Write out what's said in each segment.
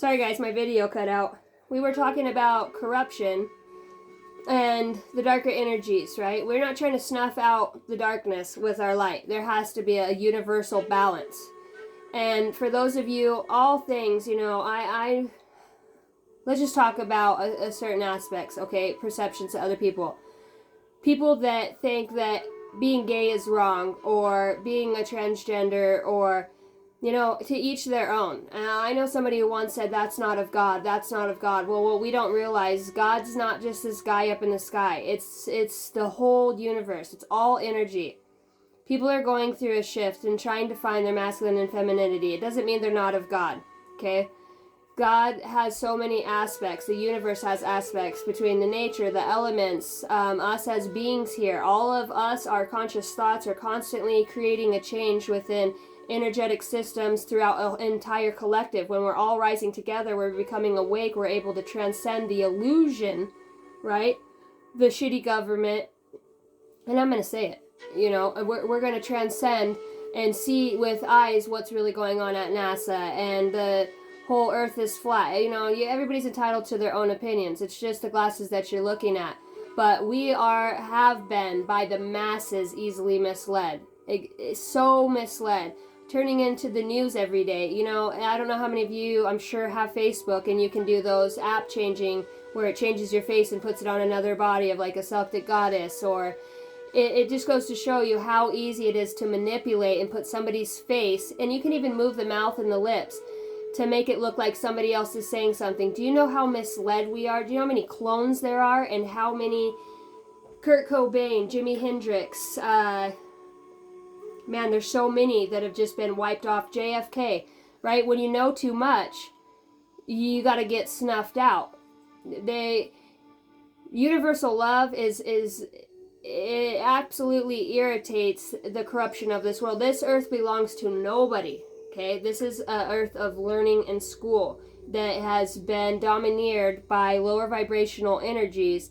Sorry guys, my video cut out. We were talking about corruption and the darker energies, right? We're not trying to snuff out the darkness with our light. There has to be a universal balance. And for those of you, all things, I let's just talk about a certain aspects, okay? Perceptions to other people. People that think that being gay is wrong, or being a transgender, or to each their own. I know somebody who once said, that's not of God, that's not of God. Well, what we don't realize, God's not just this guy up in the sky. It's the whole universe. It's all energy. People are going through a shift and trying to find their masculine and femininity. It doesn't mean they're not of God, okay? God has so many aspects. The universe has aspects between the nature, the elements, us as beings here. All of us, our conscious thoughts are constantly creating a change within energetic systems throughout an entire collective. When we're all rising together, we're becoming awake, we're able to transcend the illusion, right? The shitty government, and I'm going to say it, we're going to transcend and see with eyes what's really going on at NASA, and the whole earth is flat. Everybody's entitled to their own opinions. It's just the glasses that you're looking at. But we have been by the masses easily misled. It's so misled. Turning into the news every day. I don't know how many of you, I'm sure, have Facebook, and you can do those app changing where it changes your face and puts it on another body of like a Celtic goddess, or it just goes to show you how easy it is to manipulate and put somebody's face, and you can even move the mouth and the lips to make it look like somebody else is saying something. Do you know how misled we are? Do you know how many clones there are, and how many Kurt Cobain, Jimi Hendrix, man, there's so many that have just been wiped off. JFK, right? When you know too much, you got to get snuffed out. Universal love it absolutely irritates the corruption of this world. This earth belongs to nobody, okay? This is an earth of learning and school that has been domineered by lower vibrational energies.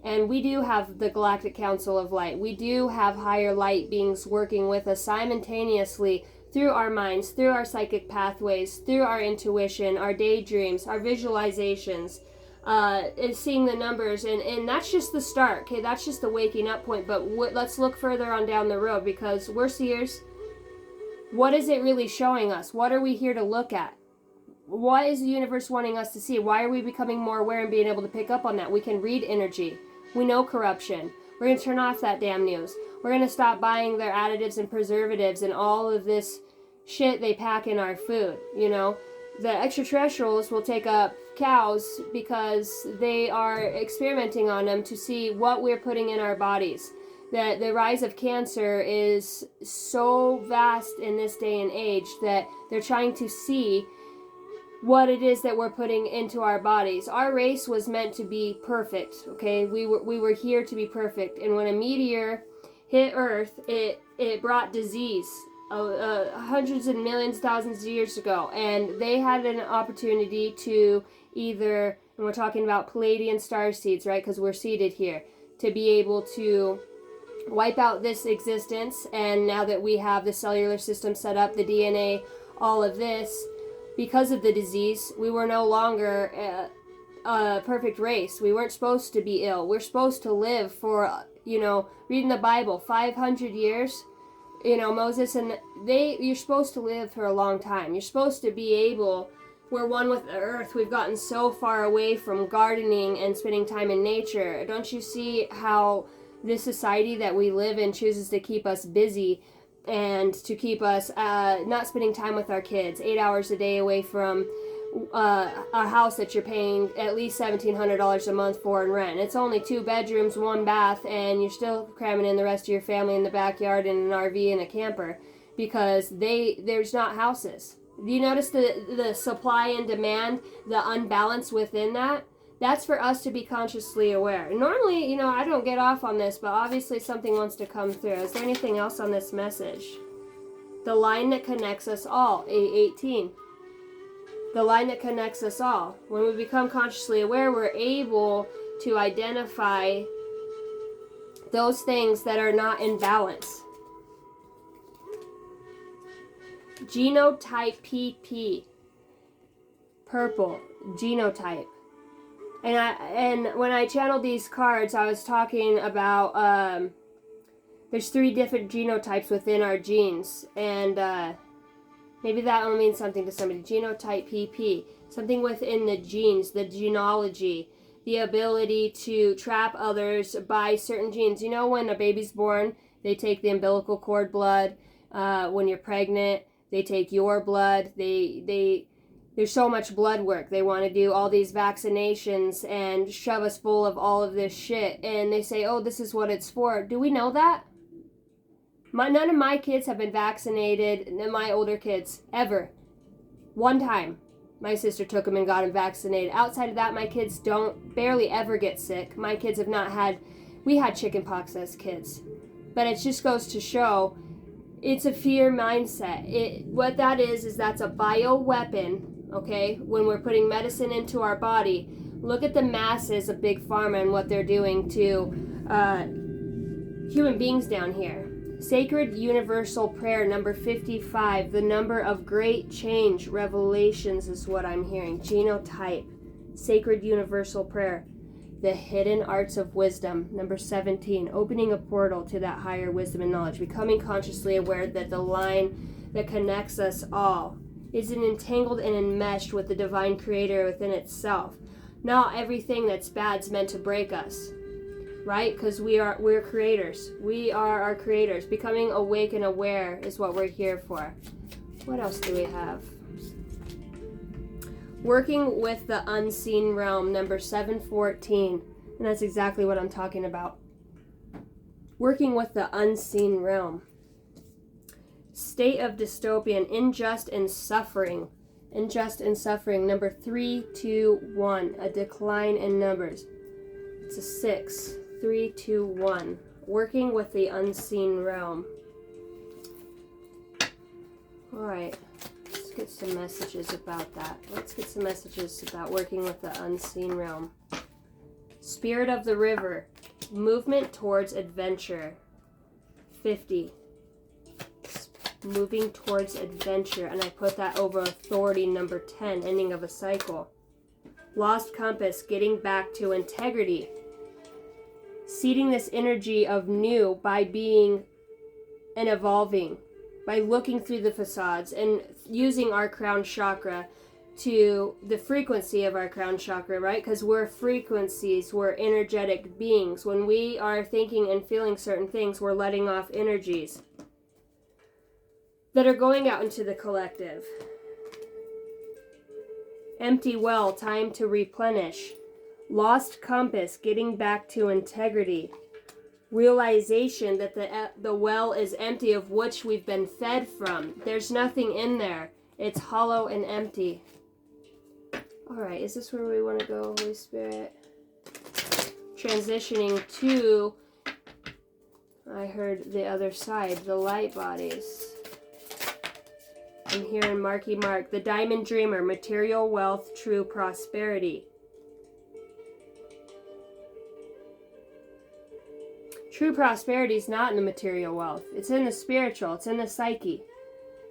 And we do have the Galactic Council of Light. We do have higher light beings working with us simultaneously through our minds, through our psychic pathways, through our intuition, our daydreams, our visualizations, seeing the numbers. And that's just the start, okay? That's just the waking up point. But let's look further on down the road, because we're seers. What is it really showing us? What are we here to look at? What is the universe wanting us to see? Why are we becoming more aware and being able to pick up on that? We can read energy. We know corruption. We're going to turn off that damn news. We're going to stop buying their additives and preservatives and all of this shit they pack in our food, The extraterrestrials will take up cows because they are experimenting on them to see what we're putting in our bodies. That the rise of cancer is so vast in this day and age that they're trying to see what it is that we're putting into our bodies. Our race was meant to be perfect, okay? We were here to be perfect. And when a meteor hit Earth, it brought disease hundreds and millions, thousands of years ago. And they had an opportunity to either, and we're talking about Pleiadian star seeds, right? Because we're seeded here, to be able to wipe out this existence. And now that we have the cellular system set up, the DNA, all of this, because of the disease, we were no longer a perfect race. We weren't supposed to be ill. We're supposed to live for, reading the Bible, 500 years. Moses and you're supposed to live for a long time. You're supposed to be able, we're one with the earth. We've gotten so far away from gardening and spending time in nature. Don't you see how this society that we live in chooses to keep us busy and to keep us not spending time with our kids, 8 hours a day away from a house that you're paying at least $1,700 a month for in rent. It's only 2 bedrooms, 1 bath, and you're still cramming in the rest of your family in the backyard in an RV and a camper because there's not houses. Do you notice the supply and demand, the unbalance within that? That's for us to be consciously aware. Normally, I don't get off on this, but obviously something wants to come through. Is there anything else on this message? The line that connects us all, A18. The line that connects us all. When we become consciously aware, we're able to identify those things that are not in balance. Genotype PP. purple, genotype. And when I channeled these cards, I was talking about there's 3 different genotypes within our genes, and maybe that will mean something to somebody. Genotype PP, something within the genes, the genealogy, the ability to trap others by certain genes. You know, when a baby's born, they take the umbilical cord blood. When you're pregnant, they take your blood. There's so much blood work. They want to do all these vaccinations and shove us full of all of this shit. And they say, oh, this is what it's for. Do we know that? None of my kids have been vaccinated, my older kids, ever. One time, my sister took them and got them vaccinated. Outside of that, my kids barely ever get sick. My kids have not had, we had chickenpox as kids. But it just goes to show, it's a fear mindset. What that is that's a bioweapon, okay? When we're putting medicine into our body, look at the masses of Big Pharma and what they're doing to human beings down here. Sacred Universal Prayer, number 55, the number of great change, revelations is what I'm hearing. Genotype, Sacred Universal Prayer, the hidden arts of wisdom, number 17, opening a portal to that higher wisdom and knowledge, becoming consciously aware that the line that connects us all is entangled and enmeshed with the divine creator within itself. Not everything that's bad is meant to break us. Right? Because we're creators. We are our creators. Becoming awake and aware is what we're here for. What else do we have? Working with the unseen realm, number 714. And that's exactly what I'm talking about. Working with the unseen realm. State of dystopian, unjust and suffering. Unjust and suffering, number 321. A decline in numbers. It's a 6. 3, 2, 1. Working with the unseen realm. Alright, let's get some messages about that. Let's get some messages about working with the unseen realm. Spirit of the river. Movement towards adventure. 50. Moving towards adventure. And I put that over authority, number 10. Ending of a cycle. Lost compass. Getting back to integrity. Seeding this energy of new by being and evolving, by looking through the facades and using our crown chakra to the frequency of our crown chakra, right? Because we're frequencies, we're energetic beings. When we are thinking and feeling certain things, we're letting off energies that are going out into the collective. Empty well, time to replenish. Lost compass, getting back to integrity. Realization that the well is empty of which we've been fed from. There's nothing in there. It's hollow and empty. Alright, is this where we want to go, Holy Spirit? Transitioning to, I heard the other side, the light bodies. I'm hearing Marky Mark, the Diamond Dreamer, material wealth, true prosperity. True prosperity is not in the material wealth. It's in the spiritual. It's in the psyche.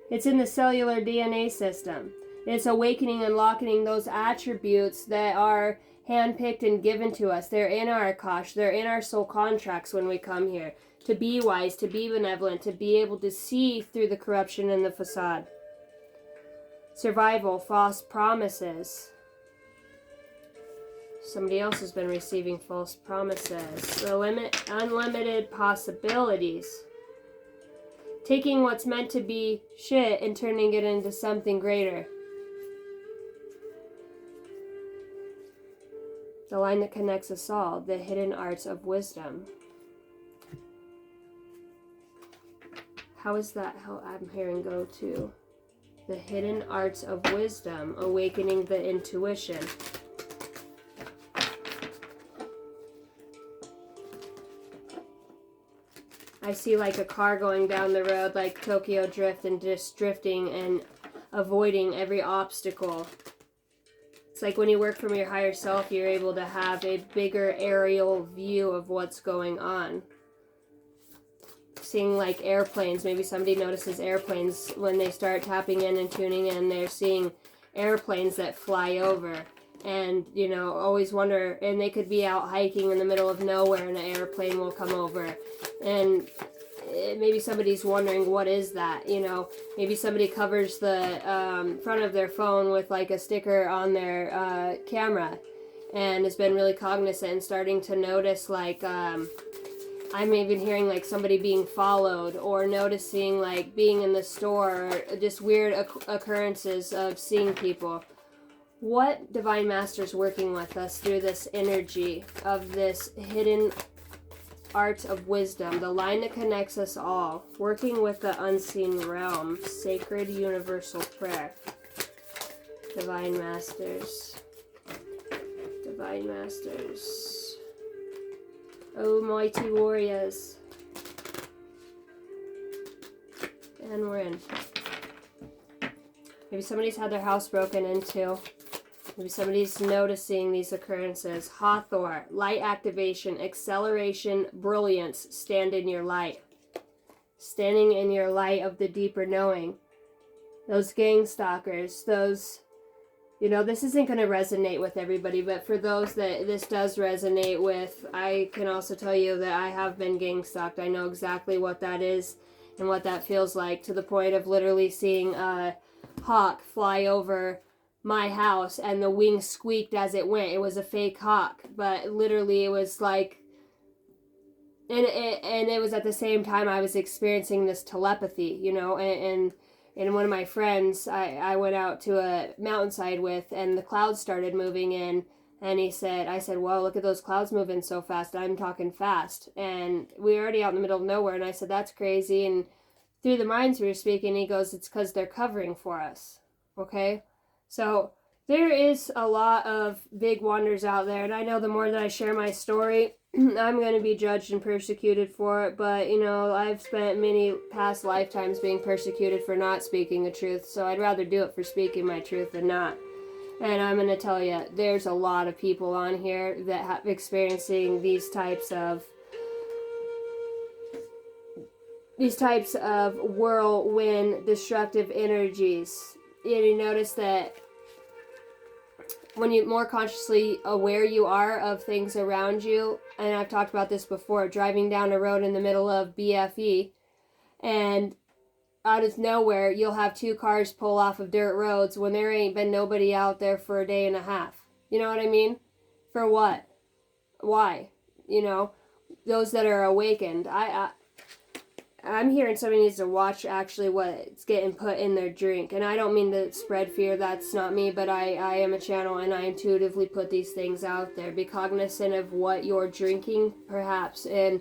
It's in the cellular DNA system. It's awakening and unlocking those attributes that are handpicked and given to us. They're in our Akash. They're in our soul contracts when we come here. To be wise, to be benevolent, to be able to see through the corruption in the facade. Survival, false promises. Somebody else has been receiving false promises. Unlimited possibilities. Taking what's meant to be shit and turning it into something greater. The line that connects us all. The hidden arts of wisdom. How is that how I'm hearing go to? The hidden arts of wisdom. Awakening the intuition. I see like a car going down the road like Tokyo Drift and just drifting and avoiding every obstacle. It's like when you work from your higher self, you're able to have a bigger aerial view of what's going on. Seeing like airplanes, maybe somebody notices airplanes when they start tapping in and tuning in, they're seeing airplanes that fly over. And, you know, always wonder, and they could be out hiking in the middle of nowhere and an airplane will come over. And maybe somebody's wondering, what is that? You know, maybe somebody covers the front of their phone with like a sticker on their camera and has been really cognizant and starting to notice, like, I'm even hearing like somebody being followed, or noticing like being in the store, or just weird occurrences of seeing people. What Divine Master's working with us through this energy of this hidden art of wisdom, the line that connects us all, working with the unseen realm, sacred universal prayer. Divine Masters. Divine Masters. Oh, mighty warriors. And we're in. Maybe somebody's had their house broken into. Maybe somebody's noticing these occurrences. Hathor, light activation, acceleration, brilliance. Stand in your light. Standing in your light of the deeper knowing. Those gang stalkers, those... You know, this isn't going to resonate with everybody, but for those that this does resonate with, I can also tell you that I have been gang stalked. I know exactly what that is and what that feels like, to the point of literally seeing a hawk fly over my house and the wing squeaked as it went. It was a fake hawk, but literally it was like, and it was at the same time I was experiencing this telepathy, you know, and one of my friends I went out to a mountainside with, and the clouds started moving in, and I said, well, look at those clouds moving so fast. I'm talking fast. And we were already out in the middle of nowhere, and I said, that's crazy. And through the minds we were speaking, he goes, it's because they're covering for us. Okay? So there is a lot of big wonders out there, and I know the more that I share my story, I'm going to be judged and persecuted for it, but, you know, I've spent many past lifetimes being persecuted for not speaking the truth, so I'd rather do it for speaking my truth than not. And I'm going to tell you, there's a lot of people on here that have experiencing these types of whirlwind destructive energies. You notice that when you're more consciously aware you are of things around you, and I've talked about this before, driving down a road in the middle of BFE, and out of nowhere you'll have two cars pull off of dirt roads when there ain't been nobody out there for a day and a half. You know what I mean? For what? Why? You know, those that are awakened. I'm hearing somebody needs to watch actually what's getting put in their drink. And I don't mean to spread fear, that's not me, but I am a channel and I intuitively put these things out there. Be cognizant of what you're drinking, perhaps, and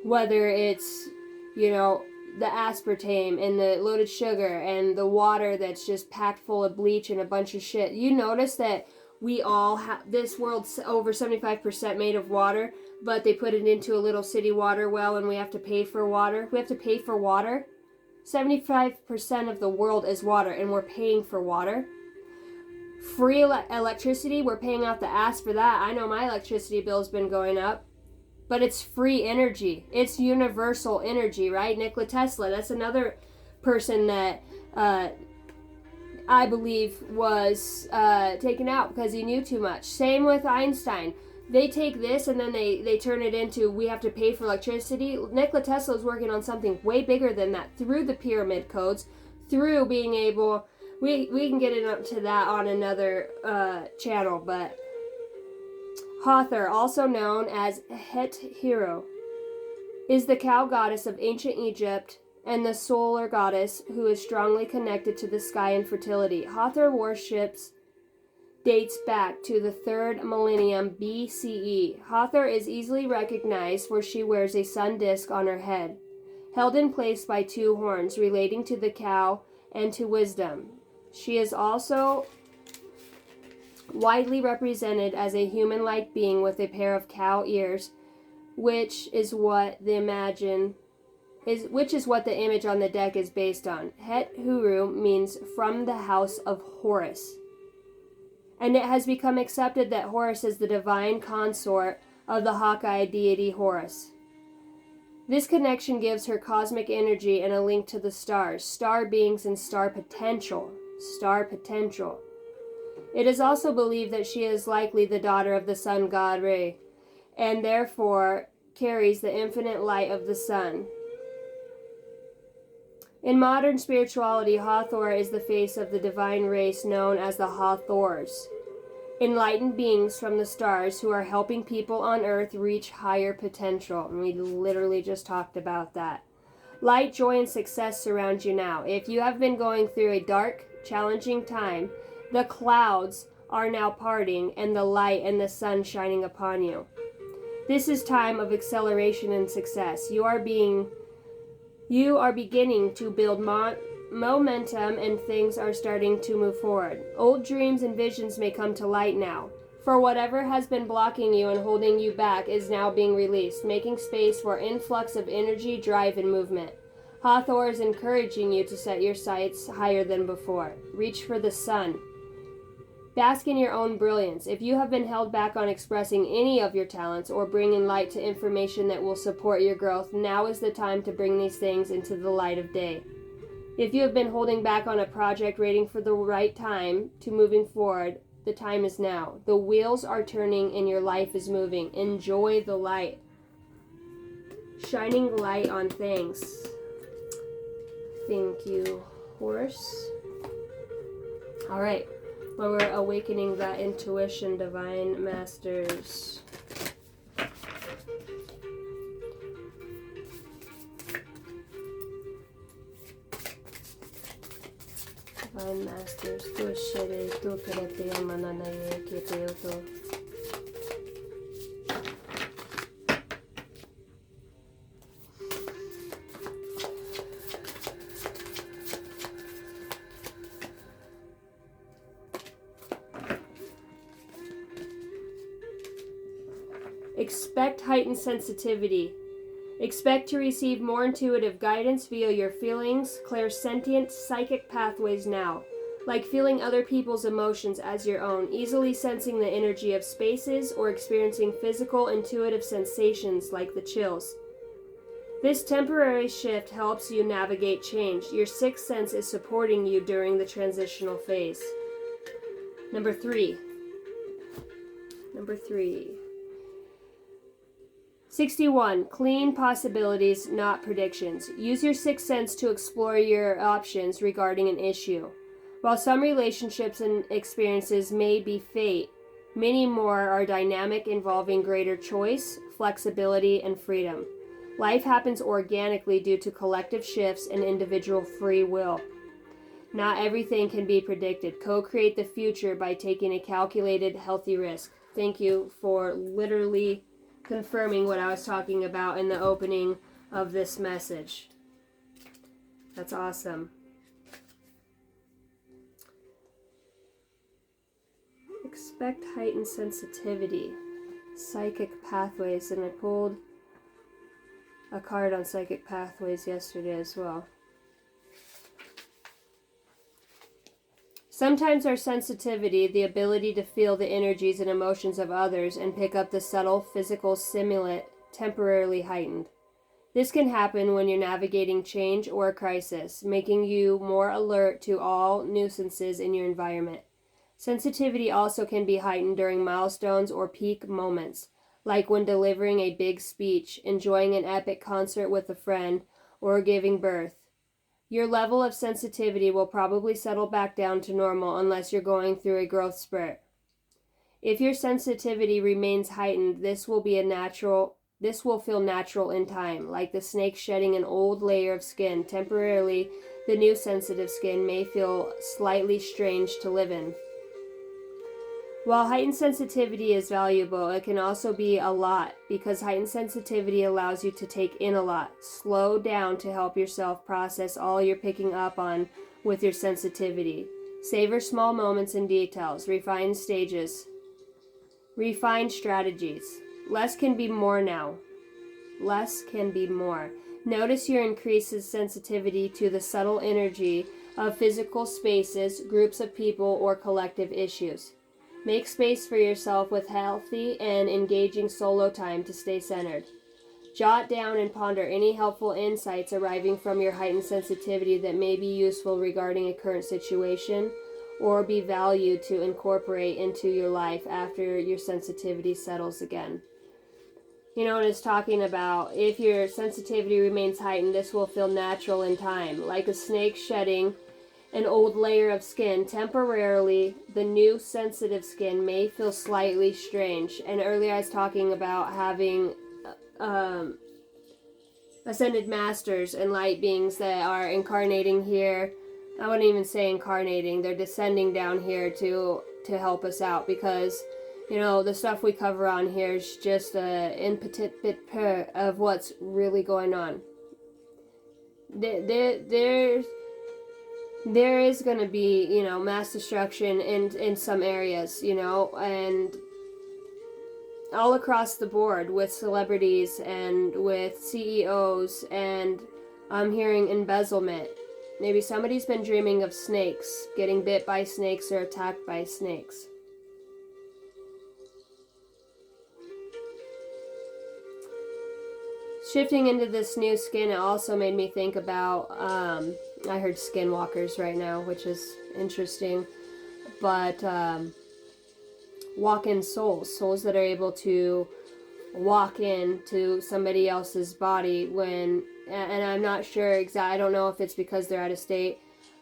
whether it's, you know, the aspartame and the loaded sugar and the water that's just packed full of bleach and a bunch of shit. You notice that we all have, this world's over 75% made of water, but they put it into a little city water well and we have to pay for water. We have to pay for water. 75% of the world is water, and we're paying for water. Free electricity, we're paying out the ass for that. I know my electricity bill's been going up, but it's free energy. It's universal energy, right? Nikola Tesla, that's another person that I believe was taken out because he knew too much. Same with Einstein. They take this and then they turn it into, we have to pay for electricity. Nikola Tesla is working on something way bigger than that, through the pyramid codes, through being able, we can get into that on another channel, but Hathor, also known as Het Hero, is the cow goddess of ancient Egypt and the solar goddess who is strongly connected to the sky and fertility. Hathor worships dates back to the 3rd millennium BCE. Hathor is easily recognized for she wears a sun disk on her head, held in place by two horns relating to the cow and to wisdom. She is also widely represented as a human-like being with a pair of cow ears, which is what the image on the deck is based on. Het Huru means from the house of Horus, and it has become accepted that Horus is the divine consort of the Hawkeye deity Horus. This connection gives her cosmic energy and a link to the stars, star beings, and star potential. Star potential. It is also believed that she is likely the daughter of the sun god Re, and therefore carries the infinite light of the sun. In modern spirituality, Hathor is the face of the divine race known as the Hathors, enlightened beings from the stars who are helping people on earth reach higher potential. And we literally just talked about that. Light, joy, and success surround you now. If you have been going through a dark, challenging time, the clouds are now parting and the light and the sun shining upon you. This is time of acceleration and success. You are beginning to build momentum and things are starting to move forward. Old dreams and visions may come to light now. For whatever has been blocking you and holding you back is now being released, making space for influx of energy, drive, and movement. Hathor is encouraging you to set your sights higher than before. Reach for the sun. Bask in your own brilliance. If you have been held back on expressing any of your talents or bringing light to information that will support your growth, now is the time to bring these things into the light of day. If you have been holding back on a project waiting for the right time to moving forward, the time is now. The wheels are turning and your life is moving. Enjoy the light. Shining light on things. Thank you, horse. All right. Well, we're awakening that intuition, divine masters. Divine masters, tu shere, tu kerete mananaye keteoto. Expect heightened sensitivity. Expect to receive more intuitive guidance via your feelings, clairsentient psychic pathways now, like feeling other people's emotions as your own, easily sensing the energy of spaces, or experiencing physical intuitive sensations like the chills. This temporary shift helps you navigate change. Your sixth sense is supporting you during the transitional phase. Number three. 61. Clean possibilities, not predictions. Use your sixth sense to explore your options regarding an issue. While some relationships and experiences may be fate, many more are dynamic, involving greater choice, flexibility, and freedom. Life happens organically due to collective shifts and individual free will. Not everything can be predicted. Co-create the future by taking a calculated, healthy risk. Thank you for literally confirming what I was talking about in the opening of this message. That's awesome. Expect heightened sensitivity. Psychic pathways. And I pulled a card on psychic pathways yesterday as well. Sometimes our sensitivity, the ability to feel the energies and emotions of others and pick up the subtle physical stimuli, temporarily heightened. This can happen when you're navigating change or a crisis, making you more alert to all nuisances in your environment. Sensitivity also can be heightened during milestones or peak moments, like when delivering a big speech, enjoying an epic concert with a friend, or giving birth. Your level of sensitivity will probably settle back down to normal unless you're going through a growth spurt. If your sensitivity remains heightened, this will feel natural in time, like the snake shedding an old layer of skin. Temporarily, the new sensitive skin may feel slightly strange to live in. While heightened sensitivity is valuable, it can also be a lot, because heightened sensitivity allows you to take in a lot. Slow down to help yourself process all you're picking up on with your sensitivity. Savor small moments and details. Refine stages. Refine strategies. Less can be more now. Less can be more. Notice your increased sensitivity to the subtle energy of physical spaces, groups of people, or collective issues. Make space for yourself with healthy and engaging solo time to stay centered. Jot down and ponder any helpful insights arriving from your heightened sensitivity that may be useful regarding a current situation or be valued to incorporate into your life after your sensitivity settles again. You know, and it's talking about if your sensitivity remains heightened, this will feel natural in time, like a snake shedding an old layer of skin. Temporarily, the new sensitive skin may feel slightly strange. And earlier I was talking about having ascended masters and light beings that are incarnating here. I wouldn't even say incarnating, they're descending down here to help us out, because you know the stuff we cover on here is just a petit bit of what's really going on. There is going to be, you know, mass destruction in some areas, you know, and all across the board with celebrities and with CEOs, and I'm hearing embezzlement. Maybe somebody's been dreaming of snakes, getting bit by snakes or attacked by snakes. Shifting into this new skin, it also made me think about, I heard skinwalkers right now, which is interesting, but walk-in souls that are able to walk into somebody else's body when, and I'm not sure exactly, I don't know if it's because they're at a state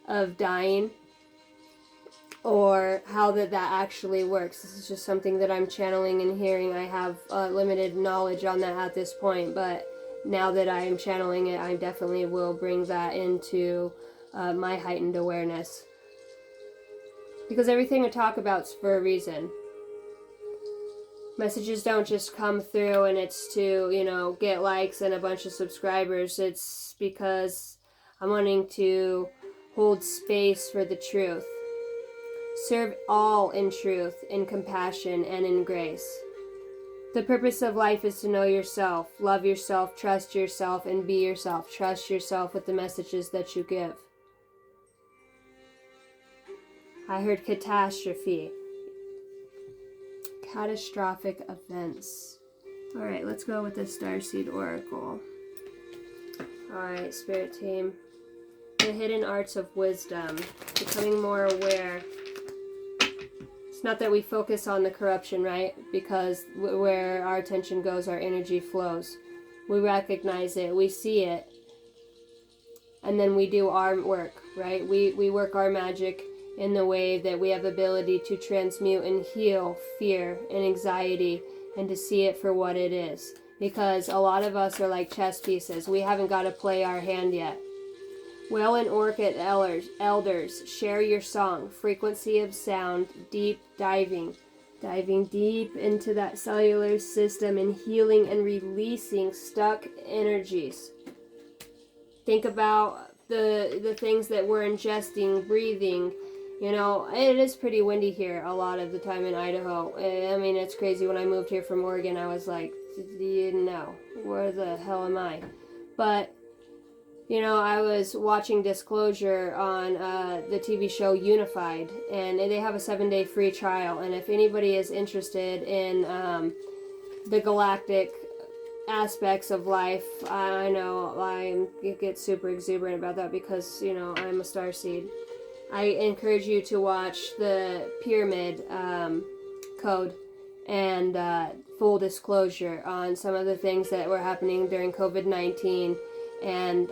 of dying or how that actually works. This is just something that I'm channeling and hearing. I have limited knowledge on that at this point, but now that I am channeling it, I definitely will bring that into my heightened awareness. Because everything I talk about is for a reason. Messages don't just come through and it's to, you know, get likes and a bunch of subscribers. It's because I'm wanting to hold space for the truth. Serve all in truth, in compassion, and in grace. The purpose of life is to know yourself, love yourself, trust yourself, and be yourself. Trust yourself with the messages that you give. I heard catastrophe. Catastrophic events. Alright, let's go with the Starseed Oracle. Alright, Spirit Team. The hidden arts of wisdom. Becoming more aware. It's not that we focus on the corruption, right? Because where our attention goes, our energy flows. We recognize it, we see it, and then we do our work, right? We work our magic in the way that we have ability to transmute and heal fear and anxiety, and to see it for what it is. Because a lot of us are like chess pieces. We haven't got to play our hand yet. Whale and orchid elders, share your song. Frequency of sound, deep diving deep into that cellular system and healing and releasing stuck energies. Think about the things that we're ingesting, breathing. You know, it is pretty windy here a lot of the time in Idaho. I mean, it's crazy. When I moved here from Oregon, I was like, you know, where the hell am I? But, you know, I was watching Disclosure on the TV show Unified, and they have a 7-day free trial. And if anybody is interested in the galactic aspects of life, I know I get super exuberant about that because, you know, I'm a starseed. I encourage you to watch the Pyramid Code and Full Disclosure on some of the things that were happening during COVID-19, and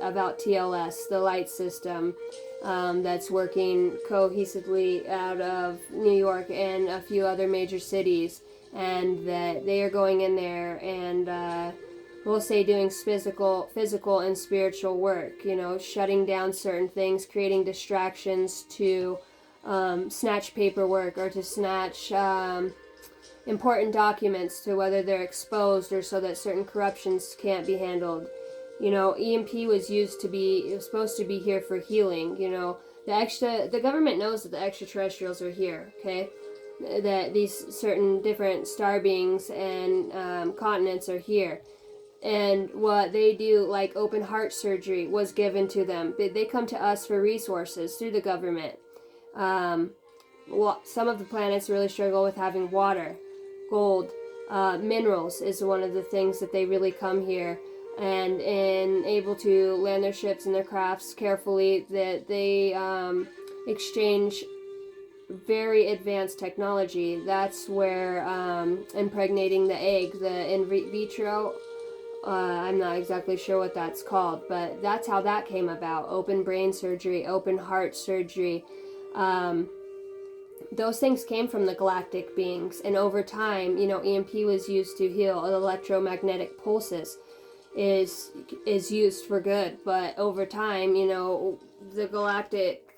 about TLS, the light system that's working cohesively out of New York and a few other major cities, and that they are going in there and we'll say doing physical and spiritual work, you know, shutting down certain things, creating distractions to snatch paperwork or to snatch important documents, to whether they're exposed or so that certain corruptions can't be handled. You know, EMP was supposed to be here for healing. You know, the government knows that the extraterrestrials are here, okay? That these certain different star beings and continents are here. And what they do, like open heart surgery, was given to them. They come to us for resources through the government. Some of the planets really struggle with having water, gold, minerals is one of the things that they really come here. And able to land their ships and their crafts carefully, that they exchange very advanced technology. That's where impregnating the egg, the in vitro, I'm not exactly sure what that's called, but that's how that came about. Open brain surgery, open heart surgery. Those things came from the galactic beings, and over time, EMP was used to heal. Electromagnetic pulses is used for good, but over time, the galactic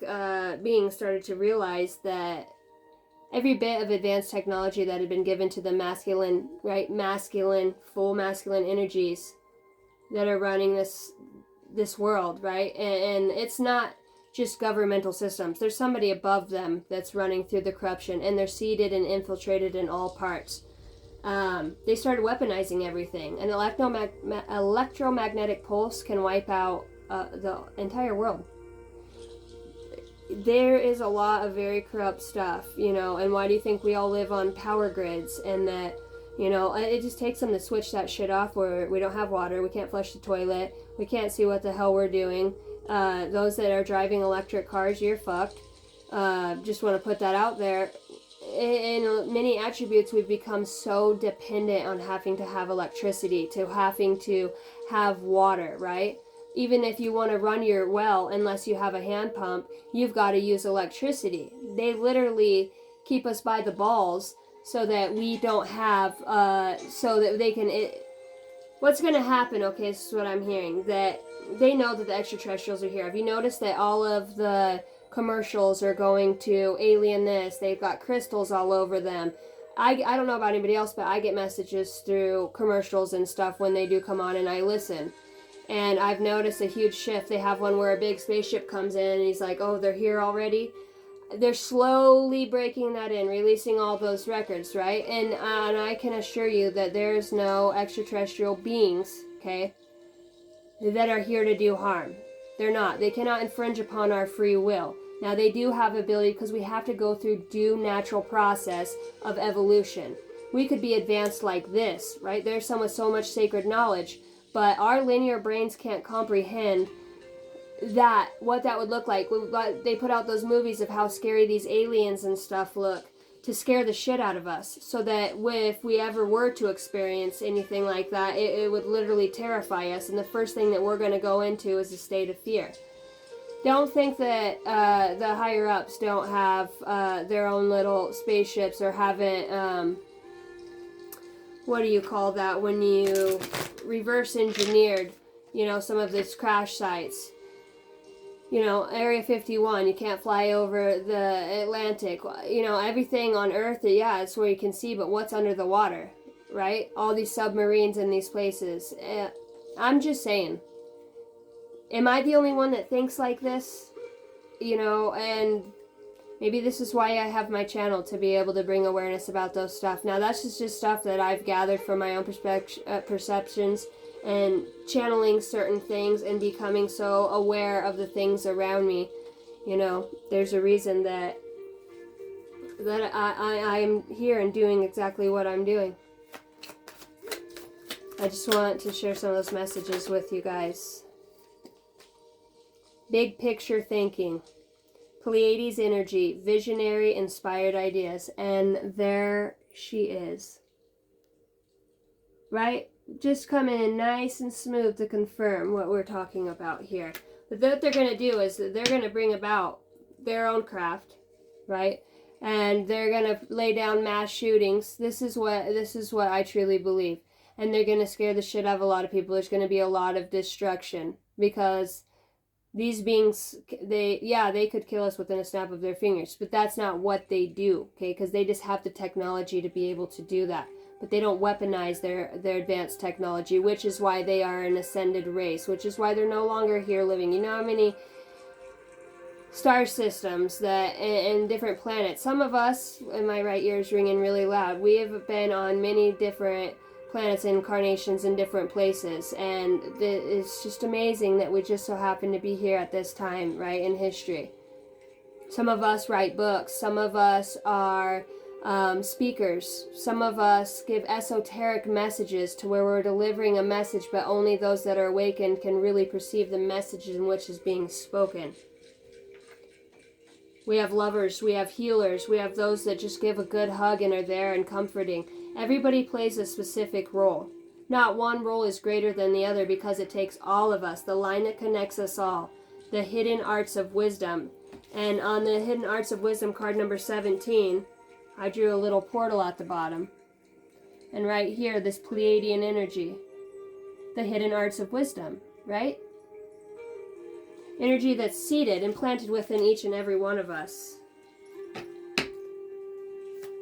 beings started to realize that every bit of advanced technology that had been given to the masculine, full masculine energies that are running this world, right? And it's not just governmental systems. There's somebody above them that's running through the corruption, and they're seeded and infiltrated in all parts. They started weaponizing everything. An electromagnetic pulse can wipe out the entire world. There is a lot of very corrupt stuff, and why do you think we all live on power grids? And that, it just takes them to switch that shit off where we don't have water, we can't flush the toilet, we can't see what the hell we're doing. Those that are driving electric cars, you're fucked. Just want to put that out there. In many attributes, we've become so dependent on having to have electricity, to having to have water, right? Even if you want to run your well, unless you have a hand pump, you've got to use electricity. They literally keep us by the balls so that we don't have, so that they can... What's going to happen, okay, this is what I'm hearing, that they know that the extraterrestrials are here. Have you noticed that all of the commercials are going to alien this? They've got crystals all over them. I don't know about anybody else, but I get messages through commercials and stuff when they do come on, and I listen. And I've noticed a huge shift. They have one where a big spaceship comes in and he's like, oh, they're here already? They're slowly breaking that in, releasing all those records, right? And I can assure you that there's no extraterrestrial beings, okay, that are here to do harm. They're not. They cannot infringe upon our free will. Now, they do have ability because we have to go through due natural process of evolution. We could be advanced like this, right? There's some with so much sacred knowledge, but our linear brains can't comprehend what that would look like. They put out those movies of how scary these aliens and stuff look to scare the shit out of us, so that if we ever were to experience anything like that, it would literally terrify us, and the first thing that we're going to go into is a state of fear. Don't think that the higher ups don't have their own little spaceships or haven't what do you call that when you reverse engineered some of these crash sites. Area 51, you can't fly over the Atlantic. Everything on Earth, yeah, it's where you can see, but what's under the water, right? All these submarines in these places. I'm just saying, am I the only one that thinks like this? And maybe this is why I have my channel, to be able to bring awareness about those stuff. Now, that's just stuff that I've gathered from my own perceptions, and channeling certain things and becoming so aware of the things around me. There's a reason that I'm here and doing exactly what I'm doing. I just want to share some of those messages with you guys. Big picture thinking. Pleiades energy, visionary, inspired ideas. And there she is. Right? Just come in nice and smooth to confirm what we're talking about here. But what they're going to do is they're going to bring about their own craft, right? And they're going to lay down mass shootings. This is what I truly believe. And they're going to scare the shit out of a lot of people. There's going to be a lot of destruction, because these beings, they could kill us within a snap of their fingers, but that's not what they do, okay? Because they just have the technology to be able to do that. But they don't weaponize their advanced technology, which is why they are an ascended race, which is why they're no longer here living. You know how many star systems that and different planets? Some of us, and my right ear is ringing really loud, we have been on many different planets, incarnations in different places, and it's just amazing that we just so happen to be here at this time, right, in history. Some of us write books, some of us are speakers, some of us give esoteric messages to where we're delivering a message, but only those that are awakened can really perceive the message in which is being spoken. We have lovers, we have healers, we have those that just give a good hug and are there and comforting. Everybody plays a specific role. Not one role is greater than the other because it takes all of us, the line that connects us all, the hidden arts of wisdom. And on the hidden arts of wisdom card number 17, I drew a little portal at the bottom. And right here, this Pleiadian energy, the hidden arts of wisdom, right? Energy that's seated and planted within each and every one of us.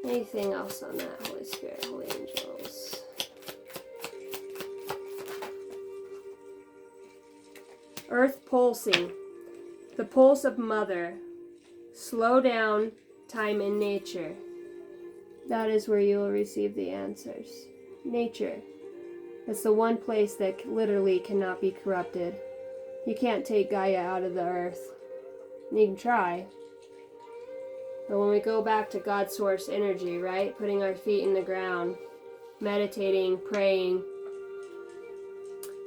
Anything else on that, Holy Spirit, Holy Angels? Earth pulsing. The pulse of Mother. Slow down time in nature. That is where you will receive the answers. Nature. It's the one place that literally cannot be corrupted. You can't take Gaia out of the earth. You can try. But when we go back to God source energy, right? Putting our feet in the ground, meditating, praying,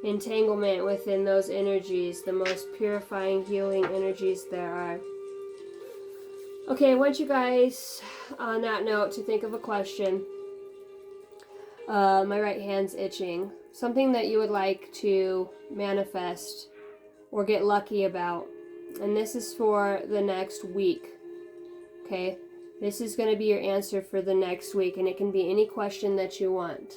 entanglement within those energies, the most purifying, healing energies there are. Okay, I want you guys, on that note, to think of a question. My right hand's itching. Something that you would like to manifest or get lucky about. And this is for the next week. Okay? This is going to be your answer for the next week, and it can be any question that you want.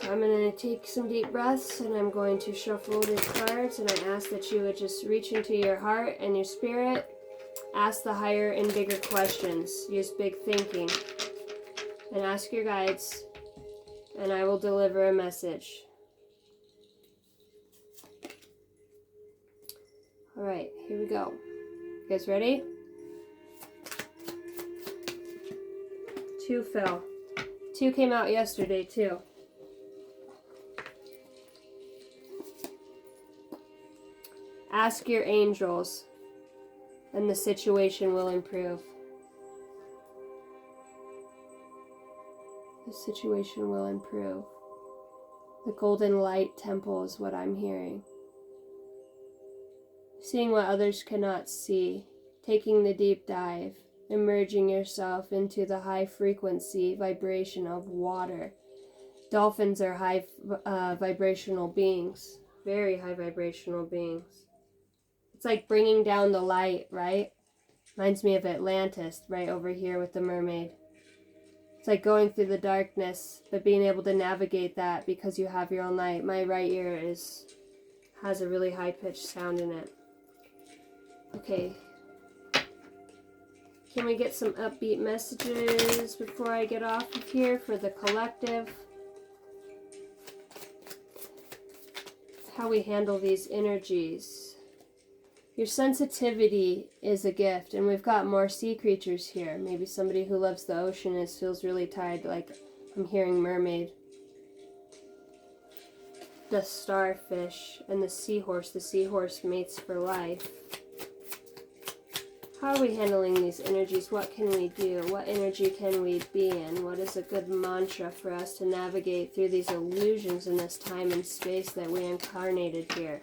So I'm going to take some deep breaths, and I'm going to shuffle the cards, and I ask that you would just reach into your heart and your spirit. Ask the higher and bigger questions. Use big thinking. And ask your guides, and I will deliver a message. Alright, here we go. You guys ready? 2 fell. 2 came out yesterday, too. Ask your angels, and the situation will improve. The situation will improve. The golden light temple is what I'm hearing. Seeing what others cannot see, taking the deep dive, immerging yourself into the high frequency vibration of water. Dolphins are high vibrational beings, very high vibrational beings. It's like bringing down the light, right? Reminds me of Atlantis, right over here with the mermaid. It's like going through the darkness, but being able to navigate that because you have your own light. My right ear has a really high-pitched sound in it. Okay. Can we get some upbeat messages before I get off of here for the collective? How we handle these energies. Your sensitivity is a gift, and we've got more sea creatures here. Maybe somebody who loves the ocean and feels really tired, like I'm hearing mermaid. The starfish and the seahorse. The seahorse mates for life. How are we handling these energies? What can we do? What energy can we be in? What is a good mantra for us to navigate through these illusions in this time and space that we incarnated here?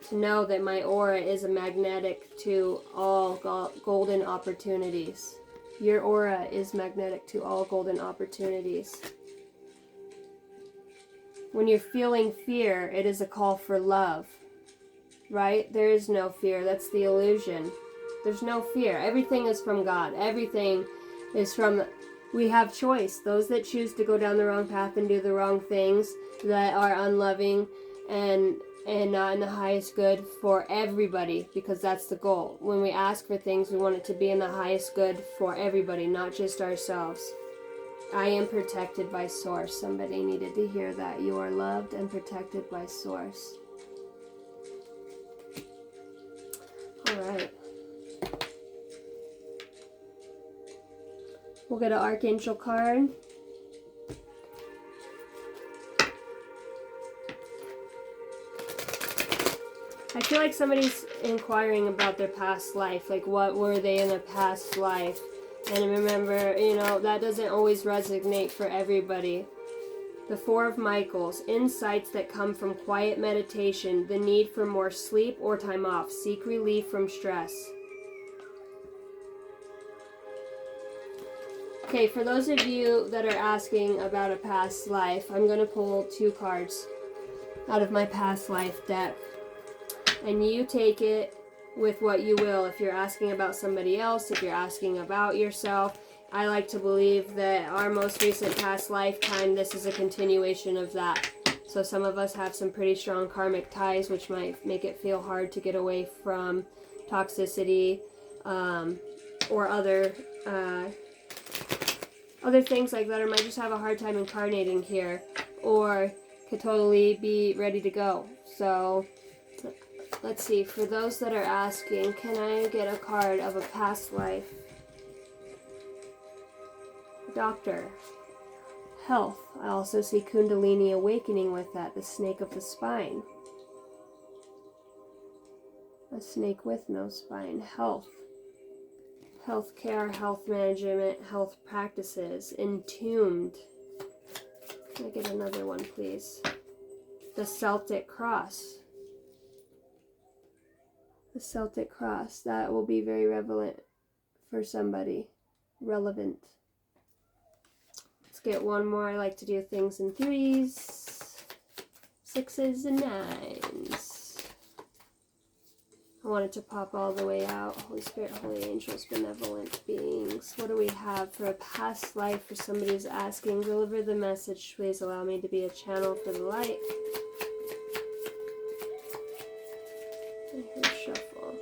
To know that my aura is a magnetic to all golden opportunities. Your aura is magnetic to all golden opportunities. When you're feeling fear, it is a call for love. Right? There is no fear. That's the illusion. There's no fear. Everything is from God. Everything is from... We have choice. Those that choose to go down the wrong path and do the wrong things, that are unloving and not in the highest good for everybody, because that's the goal. When we ask for things, we want it to be in the highest good for everybody, not just ourselves. I am protected by Source. Somebody needed to hear that. You are loved and protected by Source. All right. We'll get an Archangel card. I feel like somebody's inquiring about their past life, like what were they in their past life? And remember, that doesn't always resonate for everybody. The Four of Michaels, insights that come from quiet meditation, the need for more sleep or time off, seek relief from stress. Okay, for those of you that are asking about a past life, I'm going to pull 2 cards out of my past life deck. And you take it with what you will. If you're asking about somebody else, if you're asking about yourself, I like to believe that our most recent past lifetime, this is a continuation of that. So some of us have some pretty strong karmic ties, which might make it feel hard to get away from toxicity, or other things like that, or might just have a hard time incarnating here, or could totally be ready to go. So let's see, for those that are asking, can I get a card of a past life? Doctor. Health. I also see Kundalini awakening with that, the snake of the spine. A snake with no spine. Health. Healthcare, health management, health practices. Entombed. Can I get another one, please? The Celtic Cross. The Celtic Cross. That will be very relevant for somebody. Relevant. Let's get one more. I like to do things in 3s, 6s, and 9s. I want it to pop all the way out. Holy Spirit, Holy Angels, benevolent beings. What do we have for a past life for somebody who's asking? Deliver the message. Please allow me to be a channel for the light. And here, shuffle.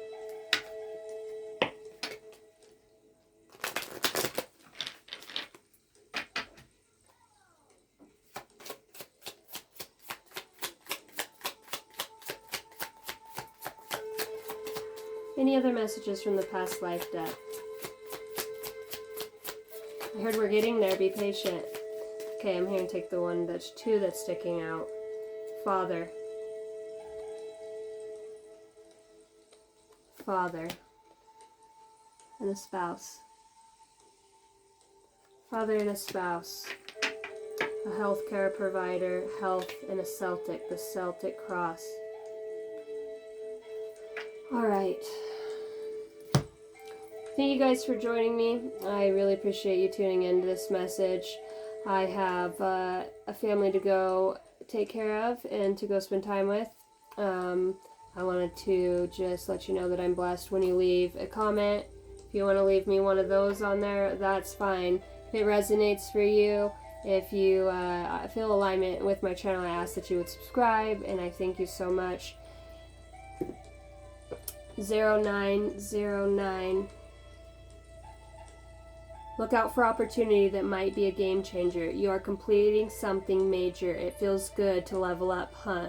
Any other messages from the past life deck? I heard we're getting there. Be patient. Okay, I'm here to take the one that's 2 that's sticking out. Father. Father. And a spouse. Father and a spouse. A healthcare provider, health, and a Celtic. The Celtic Cross. Alright. Thank you guys for joining me. I really appreciate you tuning into this message. I have a family to go take care of and to go spend time with. I wanted to just let you know that I'm blessed. When you leave a comment, if you want to leave me one of those on there, that's fine. If it resonates for you, if you feel alignment with my channel, I ask that you would subscribe, and I thank you so much. 0909. Look out for opportunity that might be a game changer. You are completing something major. It feels good to level up, huh?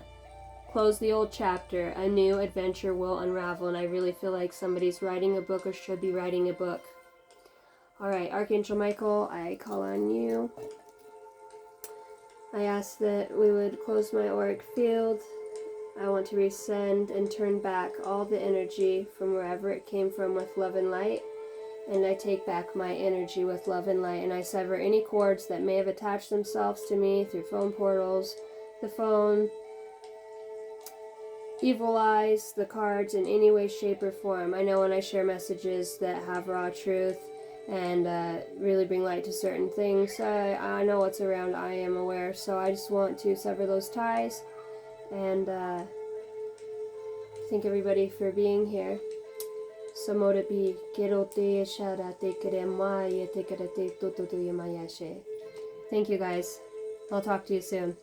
Close the old chapter. A new adventure will unravel, and I really feel like somebody's writing a book or should be writing a book. Alright, Archangel Michael, I call on you. I ask that we would close my auric field. I want to resend and turn back all the energy from wherever it came from with love and light. And I take back my energy with love and light. And I sever any cords that may have attached themselves to me through phone portals, the phone, evil eyes, the cards, in any way, shape, or form. I know when I share messages that have raw truth and really bring light to certain things, I know what's around. I am aware. So I just want to sever those ties. And thank everybody for being here. Samoda bi kerote sharate kremaya te karate toto yamayashe. Thank you guys. I'll talk to you soon.